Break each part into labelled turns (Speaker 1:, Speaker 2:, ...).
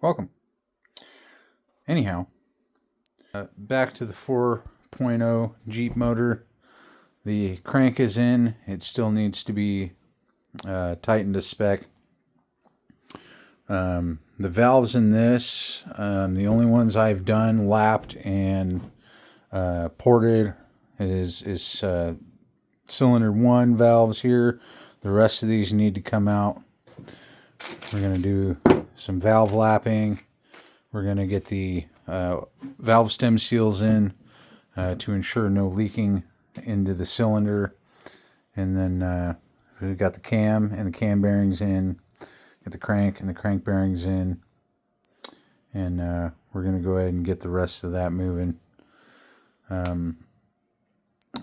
Speaker 1: Welcome. Anyhow, back to the 4.0 Jeep motor. The crank is in. It still needs to be tightened to spec. The valves in this, the only ones I've done lapped and ported is cylinder 1 valves here. The rest of these need to come out. We're going to do some valve lapping. We're going to get the valve stem seals in to ensure no leaking into the cylinder. And then we've got the cam and the cam bearings in. Get the crank and the crank bearings in. And we're going to go ahead and get the rest of that moving.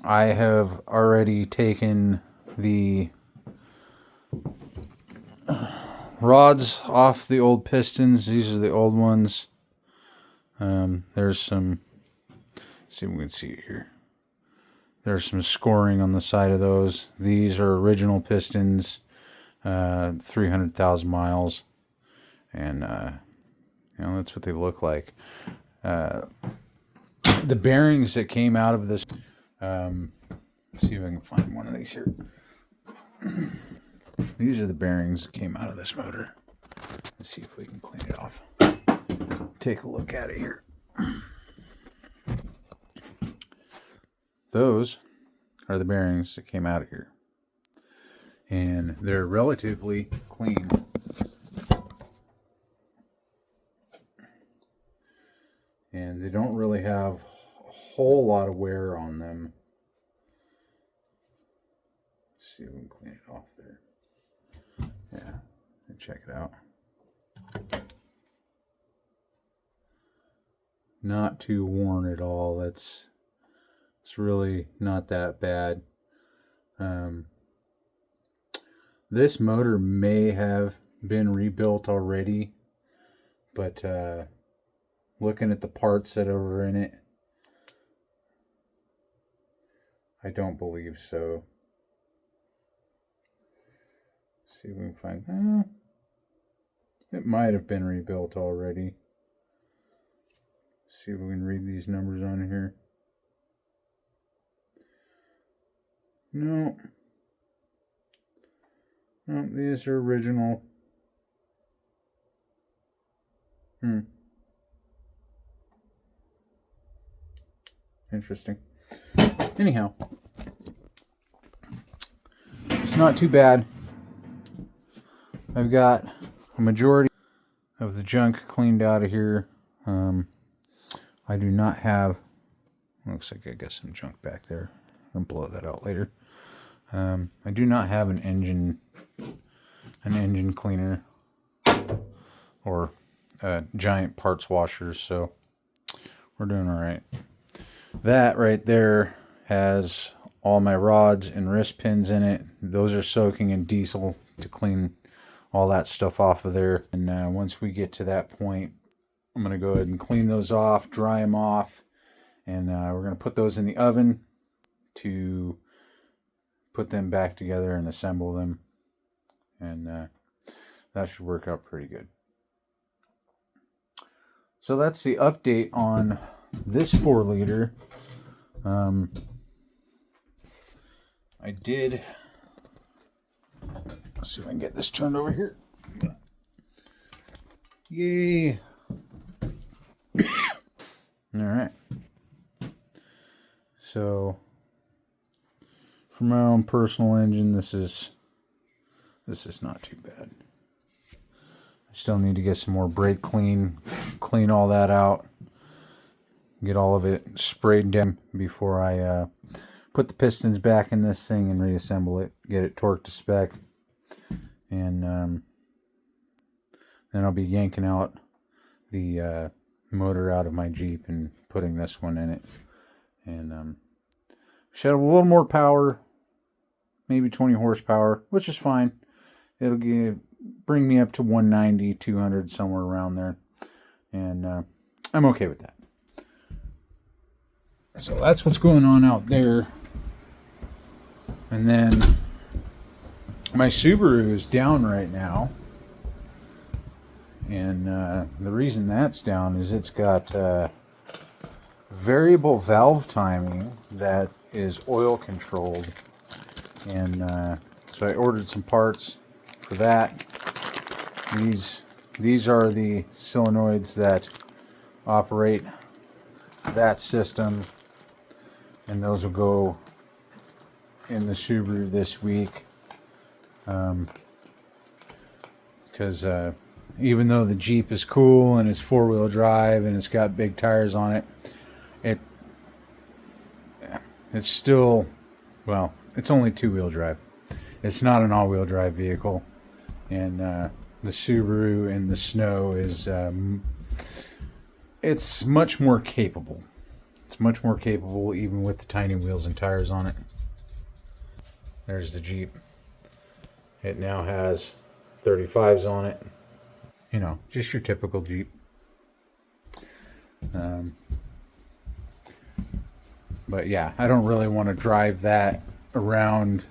Speaker 1: I have already taken the rods off the old pistons. These are the old ones. There's some, let's see if we can see it here. There's some scoring on the side of those. These are original pistons, 300,000 miles. And, that's what they look like. The bearings that came out of this, let's see if I can find one of these here. These are the bearings that came out of this motor. Let's see if we can clean it off. Take a look at it here. Those are the bearings that came out of here. And they're relatively clean. And they don't really have a whole lot of wear on them. Let's see if we can clean it off there. Yeah, check it out. Not too worn at all. It's really not that bad. This motor may have been rebuilt already, but looking at the parts that are in it, I don't believe so. Let's see if we can find. It might have been rebuilt already. See if we can read these numbers on here. No, these are original. Interesting. Anyhow, it's not too bad. I've got a majority of the junk cleaned out of here. I do not have, looks like I got some junk back there. I'll blow that out later. I do not have an engine cleaner or a giant parts washer, so we're doing all right. That right there has all my rods and wrist pins in it. Those are soaking in diesel to clean all that stuff off of there. And once we get to that point, I'm going to go ahead and clean those off, dry them off, and we're going to put those in the oven to put them back together and assemble them. And that should work out pretty good. So that's the update on this 4-liter. I did, let's see if I can get this turned over here. Yay. All right. So for my own personal engine, this is not too bad. I still need to get some more brake clean all that out, get all of it sprayed down before I put the pistons back in this thing and reassemble it, get it torqued to spec, and then I'll be yanking out the motor out of my Jeep and putting this one in it. And should have a little more power, maybe 20 horsepower, which is fine. It'll bring me up to 190, 200, somewhere around there. And I'm okay with that. So that's what's going on out there. And then my Subaru is down right now. And the reason that's down is it's got variable valve timing that is oil controlled. And so I ordered some parts for that. These are the solenoids that operate that system, and those will go in the Subaru this week. Because even though the Jeep is cool and it's four-wheel drive and it's got big tires on it, it's still, well, it's only two-wheel drive. It's not an all-wheel drive vehicle, and the Subaru in the snow is it's much more capable. It's much more capable even with the tiny wheels and tires on it. There's the Jeep. It now has 35s on it. You know, just your typical Jeep. But yeah, I don't really want to drive that around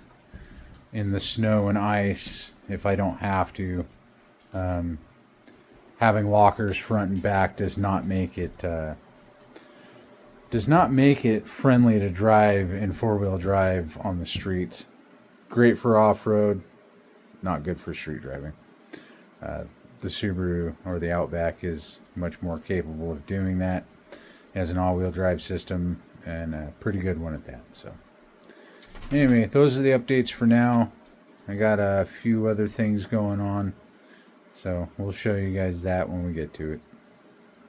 Speaker 1: in the snow and ice if I don't have to. Having lockers front and back does not make it friendly to drive in four-wheel drive on the streets. Great for off-road, not good for street driving. The Subaru or the Outback is much more capable of doing that. It has an all-wheel drive system, and a pretty good one at that. So anyway, those are the updates for now. I got a few other things going on, so we'll show you guys that when we get to it.